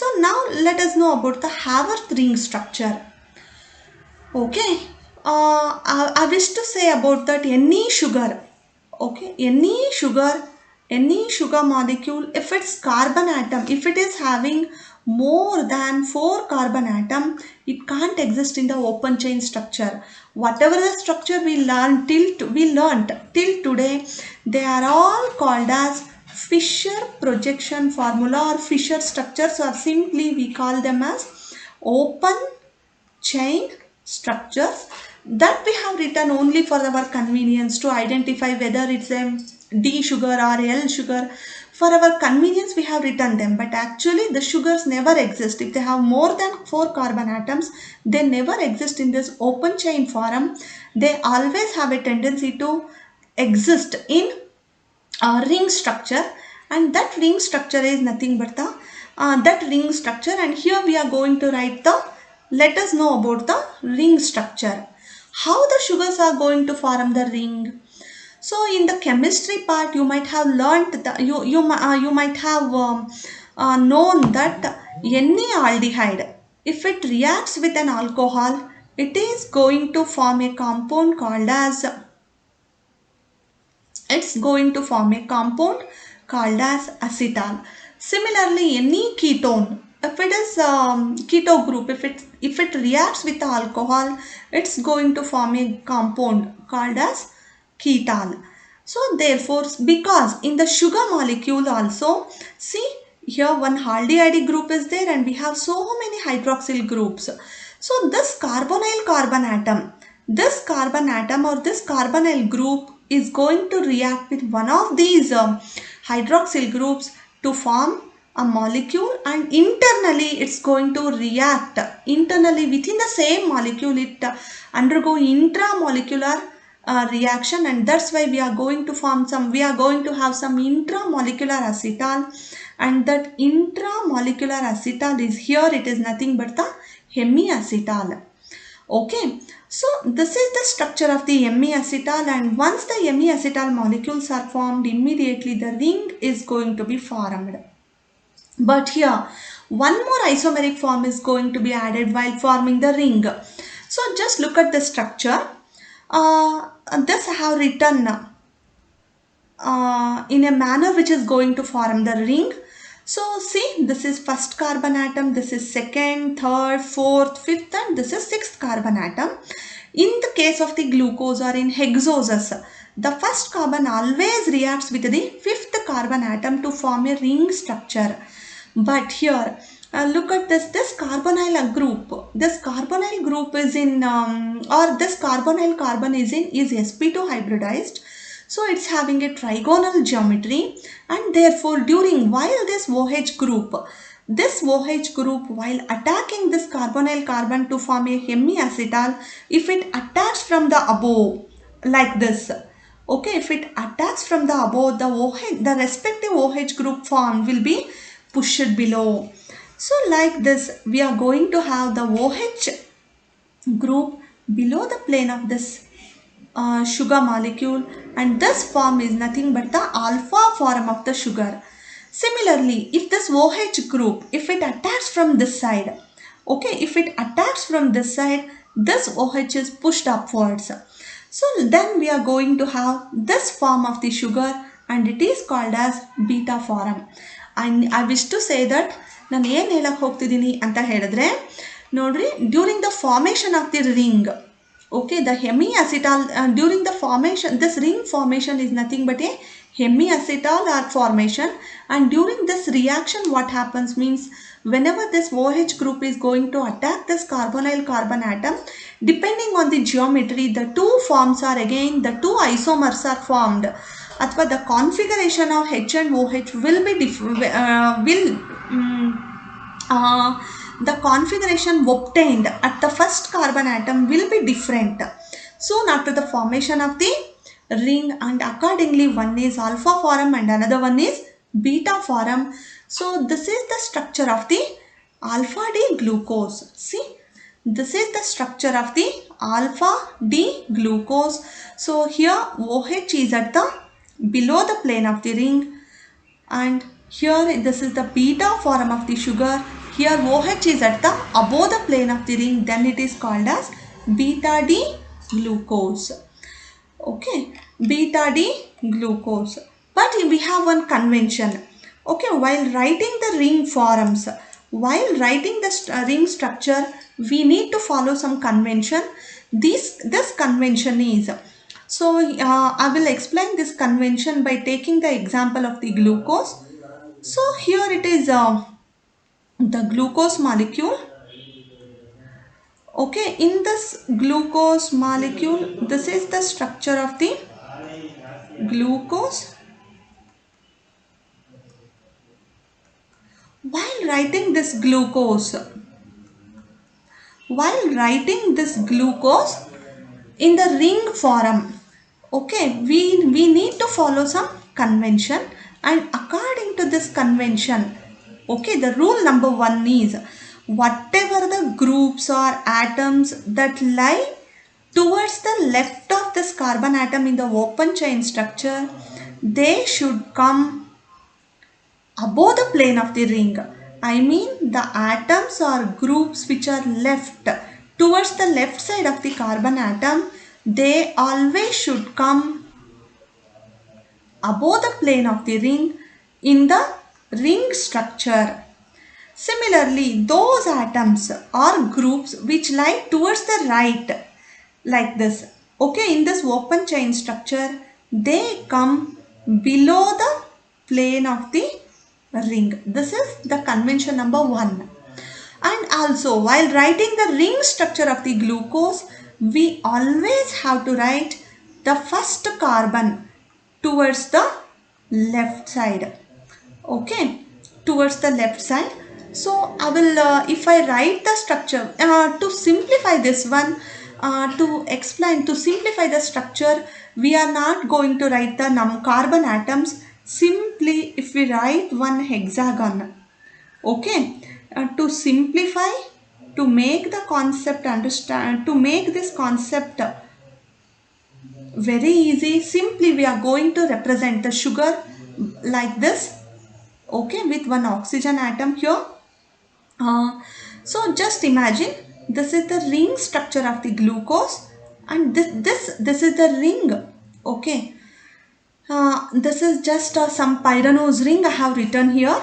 So now let us know about the Haworth ring structure. Okay, I wish to say about that any sugar, okay, any sugar molecule, if its carbon atom, if it is having more than 4 carbon atom, it can't exist in the open chain structure. Whatever the structure we learned till today, they are all called as Fisher projection formula or Fisher structures, or simply we call them as open chain structures that we have written only for our convenience to identify whether it's a D sugar or L sugar. For our convenience we have written them, but actually the sugars never exist. If they have more than 4 carbon atoms, they never exist in this open chain form. They always have a tendency to exist in a ring structure, and that ring structure is nothing but the that ring structure. And here we are going to write the, let us know about the ring structure, how the sugars are going to form the ring. So in the chemistry part you might have learnt that you might have known that any aldehyde, if it reacts with an alcohol, it is going to form a compound called as, it's going to form a compound called as acetal. Similarly, any ketone, if it is keto group, if it reacts with the alcohol, it's going to form a compound called as ketal. So therefore, because in the sugar molecule also, see here one aldehyde group is there and we have so many hydroxyl groups. So this carbonyl carbon atom, this carbon atom or this carbonyl group is going to react with one of these hydroxyl groups to form a molecule, and internally it's going to react internally within the same molecule. It undergo intramolecular reaction, and that's why we are going to form some, we are going to have some intramolecular acetal, and that intramolecular acetal is here, it is nothing but the hemiacetal. Okay, so this is the structure of the hemiacetal, and once the hemiacetal molecules are formed, immediately the ring is going to be formed. But here one more isomeric form is going to be added while forming the ring. So just look at the structure. This I have written in a manner which is going to form the ring. So see, this is first carbon atom, this is second, third, fourth, fifth, and this is sixth carbon atom. In the case of the glucose or in hexoses, the first carbon always reacts with the fifth carbon atom to form a ring structure. But here, look at this carbonyl group. This carbonyl group is in, or this carbonyl carbon is in, is sp2 hybridized. So it's having a trigonal geometry, and therefore during, while this OH group, while attacking this carbonyl carbon to form a hemiacetal, if it attacks from the above like this, okay, if it attacks from the above, the OH, the respective OH group formed will be pushed below. So like this, we are going to have the OH group below the plane of this sugar molecule, and this form is nothing but the alpha form of the sugar. Similarly, if this OH group, if it attacks from this side, okay, if it attacks from this side, this OH is pushed upwards. So then we are going to have this form of the sugar, and it is called as beta form. And I wish to say that ನಾನು ಏನು ಹೇಳಕ್ಕೆ ಹೋಗ್ತಿದ್ದೀನಿ ಅಂತ ಹೇಳಿದ್ರೆ ನೋಡ್ರಿ, during the formation of the ring, okay, the hemiacetal, during the formation, this ring formation is nothing but a hemiacetal formation, and during this reaction what happens means, whenever this OH group is going to attack this carbonyl carbon atom, depending on the geometry, the two forms are again, the two isomers are formed, athwa the configuration of H and OH will be the configuration obtained at the first carbon atom will be different soon after the formation of the ring, and accordingly one is alpha form and another one is beta form. So this is the structure of the alpha D glucose. See, this is the structure of the alpha D glucose. So here OH is at the below the plane of the ring, and here this is the beta form of the sugar. here OH is at the above the plane of the ring, then it is called as beta D glucose. Okay, beta D glucose. But we have one convention. Okay, while writing the ring forms, while writing the ring structure, we need to follow some convention. This convention is, so I will explain this convention by taking the example of the glucose. So here it is the glucose molecule. Okay, in this glucose molecule, this is the structure of the glucose. While writing this glucose, in the ring form, okay, we need to follow some convention, and according to this convention, okay, the rule number 1 is whatever the groups or atoms that lie towards the left of this carbon atom in the open chain structure, they should come above the plane of the ring. I mean the atoms or groups which are left towards the left side of the carbon atom, they always should come above the plane of the ring in the ring structure. Similarly, those atoms or groups which lie towards the right, like this, okay, in this open chain structure, they come below the plane of the ring. This is the convention number 1. And also, while writing the ring structure of the glucose, we always have to write the first carbon towards the left side. Okay, towards the left side. So I will, if I write the structure, to simplify this one, to simplify the structure, we are not going to write the carbon atoms. Simply, if we write one hexagon, okay, to simplify, to make the concept understand, to make this concept very easy, simply we are going to represent the sugar like this, okay, with one oxygen atom here. So just imagine, this is the ring structure of the glucose, and this is the ring, okay. This is just some pyranose ring I have written here.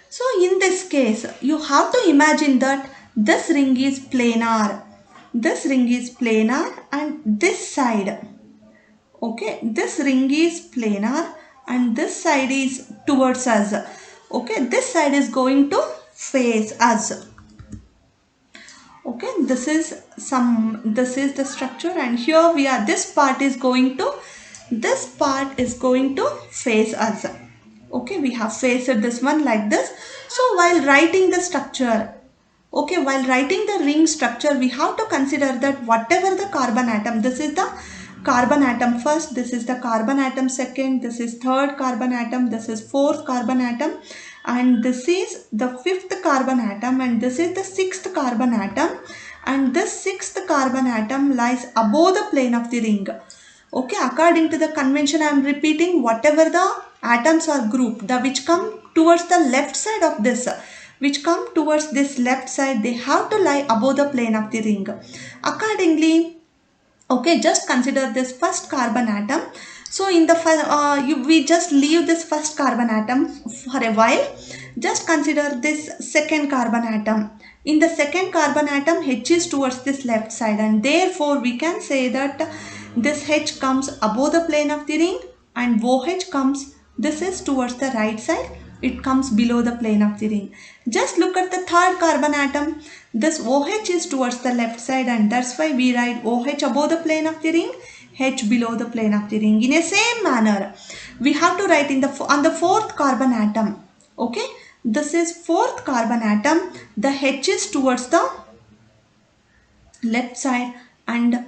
So in this case, you have to imagine that this ring is planar. This ring is planar, and this side, okay, this ring is planar and this side is towards us. Okay, this side is going to face us. Okay, this is the structure, and here we are, this part is going to face us. Okay, we have faced this one like this. So while writing the structure, okay, while writing the ring structure, we have to consider that whatever the carbon atom, this is the carbon atom first, this is the carbon atom second, this is third carbon atom, this is fourth carbon atom, and this is the fifth carbon atom, and this is the sixth carbon atom, and this sixth carbon atom lies above the plane of the ring. Okay, according to the convention, I am repeating, whatever the atoms or group, the which come towards the left side of this, left side, they have to lie above the plane of the ring. Accordingly, okay, just consider this first carbon atom. So in the we just leave this first carbon atom for a while. Just consider this second carbon atom. In the second carbon atom, H is towards this left side, and therefore we can say that this H comes above the plane of the ring, and OH comes, this is towards the right side, it comes below the plane of the ring. Just look at the third carbon atom. This OH is towards the left side, and that's why we write OH above the plane of the ring, H below the plane of the ring. In a same manner, we have to write on the fourth carbon atom. Okay, this is fourth carbon atom. The H is towards the left side, and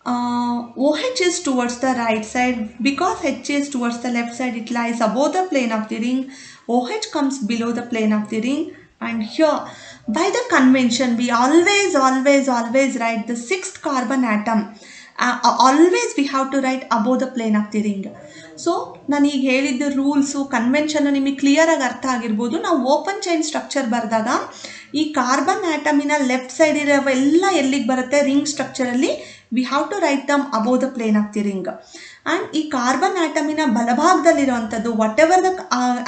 OH is towards the right side. Because H is towards the left side, it lies above the plane of the ring. OH comes below the plane of the ring, and here by the convention we always write the sixth carbon atom always we have to write above the plane of the ring. So ನಾನು ಈಗ ಹೇಳಿದ್ದ rules convention ನಿಮಗೆ ಕ್ಲಿಯರಾಗಿ ಅರ್ಥ ಆಗಿರ್ಬೋದು. ನಾವು open chain structure ಬರೆದಾಗ ಈ ಕಾರ್ಬನ್ ಆಟಮಿನ ಲೆಫ್ಟ್ ಸೈಡ್ ಇರೋವೆಲ್ಲ ಎಲ್ಲಿಗೆ ಬರುತ್ತೆ, ರಿಂಗ್ ಸ್ಟ್ರಕ್ಚರಲ್ಲಿ we have to write them above the plane of the ring. And ಈ ಕಾರ್ಬನ್ ಆಟಮಿನ ಬಲಭಾಗದಲ್ಲಿರುವಂಥದ್ದು whatever the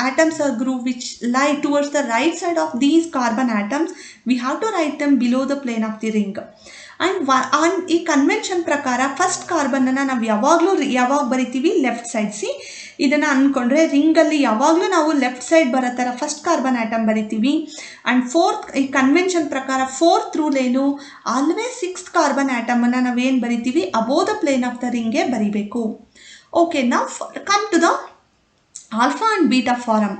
atoms or group which lie towards the right side of these carbon atoms we have to write them below the plane of the ring. And ಈ convention ಪ್ರಕಾರ first ಕಾರ್ಬನನ್ನು ನಾವು ಯಾವಾಗ ಬರಿತೀವಿ, left side. C ಇದನ್ನು ಅಂದ್ಕೊಂಡ್ರೆ ರಿಂಗಲ್ಲಿ ಯಾವಾಗಲೂ ನಾವು ಲೆಫ್ಟ್ ಸೈಡ್ ಬರೋ ಥರ ಫಸ್ಟ್ ಕಾರ್ಬನ್ ಆಟಮ್ ಬರಿತೀವಿ. ಆ್ಯಂಡ್ ಈ ಕನ್ವೆನ್ಷನ್ ಪ್ರಕಾರ ಫೋರ್ತ್ ರೂಲ್ ಏನು, ಆಲ್ವೇಸ್ ಸಿಕ್ಸ್ತ್ ಕಾರ್ಬನ್ ಆಟಮನ್ನು ನಾವೇನು ಬರಿತೀವಿ, above the plane of the ರಿಂಗ್ಗೆ ಬರಿಬೇಕು. ಓಕೆ, ನಾವು come to the alpha and beta form.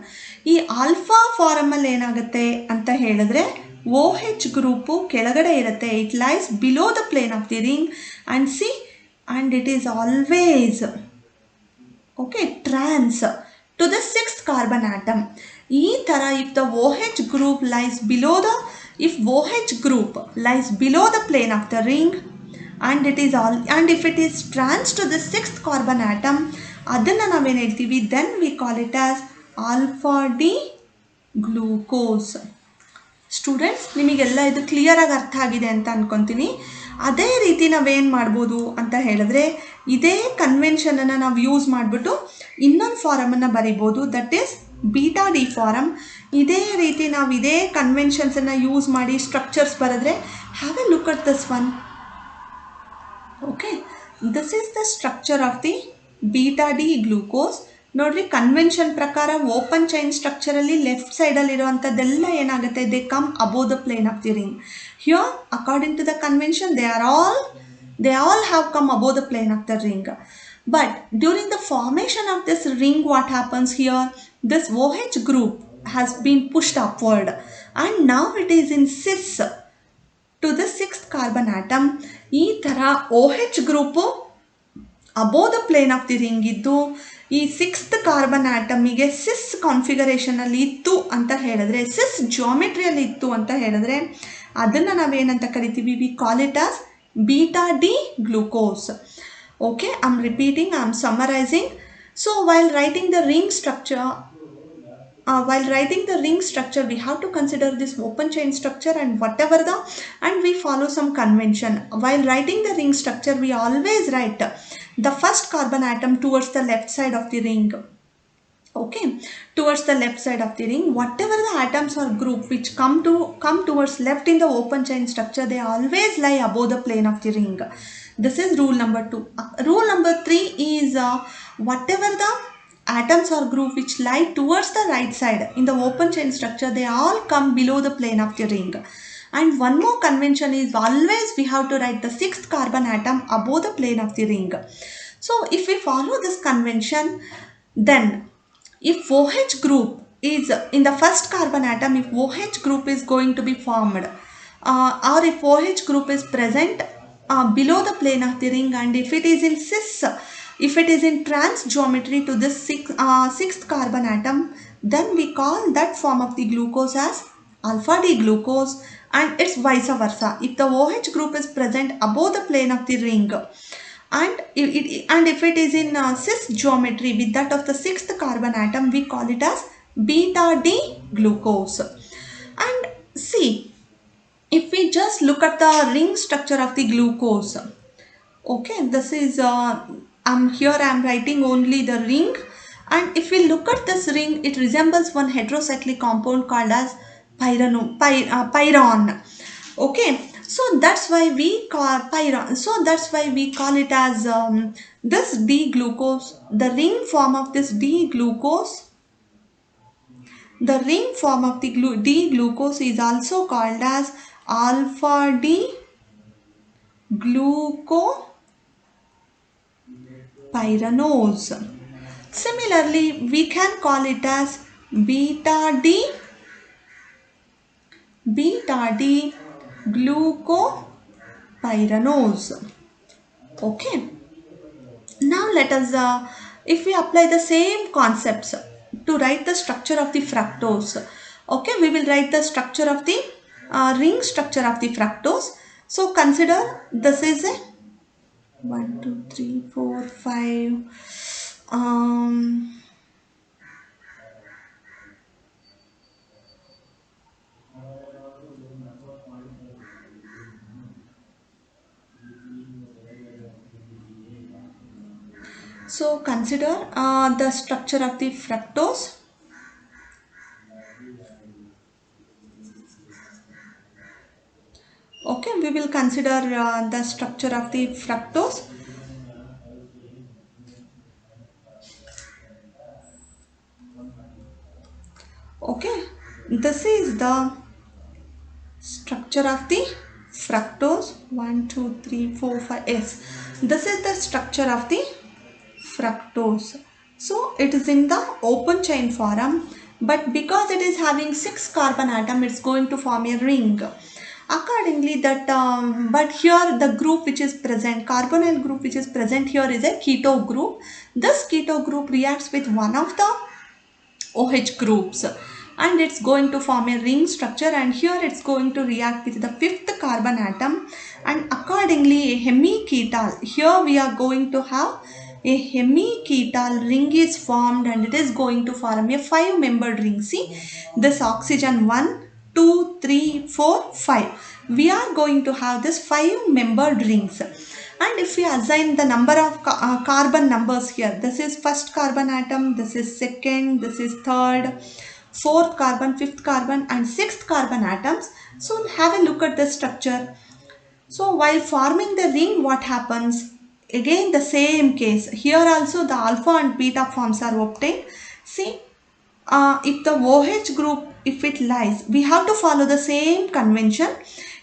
ಈ ಆಲ್ಫಾ ಫಾರಮಲ್ಲಿ ಏನಾಗುತ್ತೆ ಅಂತ ಹೇಳಿದ್ರೆ OH ಗ್ರೂಪು ಕೆಳಗಡೆ ಇರುತ್ತೆ. It lies below the plane of the ring and C and it is always okay trans to the sixth carbon atom. ಈ ಥರ if the OH group lies below the OH group lies below the plane of the ring and if it is trans to the sixth carbon atom, ಅದನ್ನು ನಾವೇನು ಹೇಳ್ತೀವಿ, then we call it as alpha D glucose. Students, ನಿಮಗೆಲ್ಲ ಇದು ಕ್ಲಿಯರಾಗಿ ಅರ್ಥ ಆಗಿದೆ ಅಂತ ಅಂದ್ಕೊತೀನಿ. ಅದೇ ರೀತಿ ನಾವೇನು ಮಾಡ್ಬೋದು ಅಂತ ಹೇಳಿದ್ರೆ, ಇದೇ ಕನ್ವೆನ್ಷನನ್ನು ನಾವು ಯೂಸ್ ಮಾಡಿಬಿಟ್ಟು ಇನ್ನೊಂದು ಫಾರಮನ್ನು ಬರಿಬೋದು, that is beta D form. ಇದೇ ರೀತಿ ನಾವು ಇದೇ ಕನ್ವೆನ್ಷನ್ಸನ್ನು ಯೂಸ್ ಮಾಡಿ ಸ್ಟ್ರಕ್ಚರ್ಸ್ ಬರೆದ್ರೆ, have a look at this one. Okay, this is the structure of the beta D glucose. ನೋಡ್ರಿ, ಕನ್ವೆನ್ಷನ್ ಪ್ರಕಾರ ಓಪನ್ ಚೈನ್ ಸ್ಟ್ರಕ್ಚರಲ್ಲಿ ಲೆಫ್ಟ್ ಸೈಡಲ್ಲಿರುವಂಥದ್ದೆಲ್ಲ ಏನಾಗುತ್ತೆ, they come above the plane of the ring. Here according to the convention they all have come above the plane of the ring. But during the formation of this ring, what happens here, this OH group has been pushed upward and now it is in cis to the sixth carbon atom. ಈ ಥರ OH group above the plane of the ring ಇದ್ದು ಈ sixth carbon ಆಟಮಿಗೆ ಸಿಸ್ ಕಾನ್ಫಿಗರೇಷನಲ್ಲಿ ಇತ್ತು ಅಂತ ಹೇಳಿದ್ರೆ, ಸಿಸ್ ಜಿಯೋಮೆಟ್ರಿಯಲ್ಲಿ ಇತ್ತು ಅಂತ ಹೇಳಿದ್ರೆ, ಅದನ್ನು ನಾವೇನಂತ ಕರಿತೀವಿ, V call it as beta D glucose. Okay, I'm repeating, I'm summarizing. So while writing the ring structure, we have to consider this open chain structure and whatever and we follow some convention. While writing the ring structure, we always write the first carbon atom towards the left side of the ring. Okay, towards the left side of the ring, whatever the atoms or group which come towards left in the open chain structure, they always lie above the plane of the ring. This is rule number 2. Rule number 3 is whatever the atoms or group which lie towards the right side in the open chain structure, they all come below the plane of the ring. And one more convention is always we have to write the sixth carbon atom above the plane of the ring. So if we follow this convention, then if OH group is in the first carbon atom, if OH group is going to be formed or if OH group is present below the plane of the ring and if it is in cis, if it is in trans geometry to this sixth carbon atom, then we call that form of the glucose as alpha D glucose, and it's vice versa. If the OH group is present above the plane of the ring and if it is in cis geometry with that of the sixth carbon atom, we call it as beta D glucose. And see, if we just look at the ring structure of the glucose, okay, this is here I am writing only the ring, and if we look at this ring, it resembles one heterocyclic compound called as pyron. Okay, so that's why we call pyron, so that's why we call it as this D glucose. The ring form of this D glucose, the ring form of the D glucose is also called as alpha D glucopyranose. Similarly, we can call it as beta D glucopyranose. Okay, now let us if we apply the same concepts to write the structure of the fructose, okay, we will write the structure of the ring structure of the fructose. So consider this is a 1 2 3 4 5. um so consider the structure of the fructose. Okay, we will consider the structure of the fructose. Okay, this is the structure of the fructose. 1 2 3 4 5. Yes, this is the structure of the fructose. So it is in the open chain form, but because it is having 6 carbon atom, it's going to form a ring. Accordingly, that but here the group which is present, carbonyl group which is present here, is a keto group. This keto group reacts with one of the OH groups and it's going to form a ring structure, and here it's going to react with the fifth carbon atom, and accordingly a hemiketal. Here we are going to have a hemiketal ring is formed, and it is going to form a 5-membered ring. See this oxygen 1 2 3 4 5. We are going to have this 5-membered rings. And if we assign the number of carbon numbers here, this is first carbon atom, this is second, this is third, fourth carbon, fifth carbon and sixth carbon atoms. So have a look at the structure. So while forming the ring, what happens? Again the same case. Here also the alpha and beta forms are obtained. See, if the OH group, if it lies, we have to follow the same convention.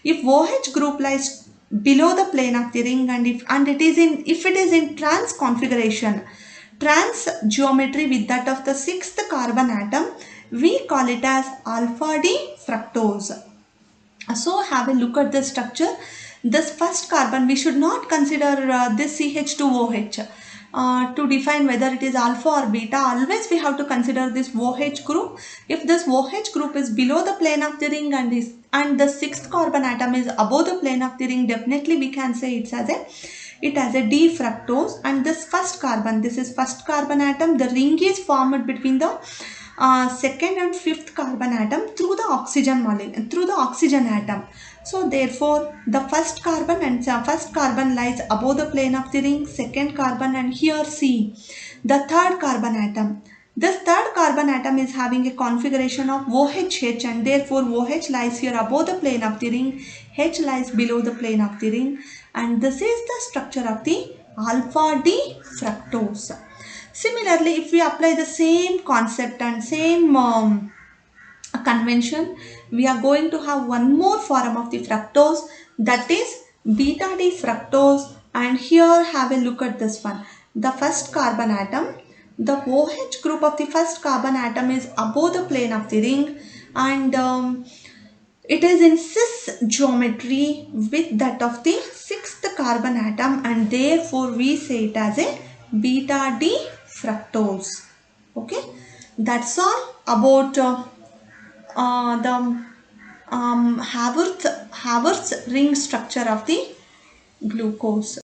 If OH group lies below the plane of the ring, and if it is in trans configuration, trans geometry with that of the sixth carbon atom, we call it as alpha D fructose. So have a look at the structure. This first carbon, we should not consider this CH2OH to define whether it is alpha or beta. Always we have to consider this OH group. If this OH group is below the plane of the ring and the sixth carbon atom is above the plane of the ring, definitely we can say it has a D fructose. And this first carbon, this is first carbon atom, the ring is formed between the second and fifth carbon atom through the oxygen molecule, through the oxygen atom. So therefore the first carbon lies above the plane of the ring, second carbon, and here C, the third carbon atom. This third carbon atom is having a configuration of OHH, and therefore OH lies here above the plane of the ring, H lies below the plane of the ring, and this is the structure of the alpha D fructose. Similarly, if we apply the same concept and same convention, we are going to have one more form of the fructose, that is beta D fructose. And here have a look at this one. The first carbon atom, the OH group of the first carbon atom is above the plane of the ring, and it is in cis geometry with that of the sixth carbon atom, and therefore we say it as a beta D fructose. Okay, that's all about the Haworth ring structure of the glucose.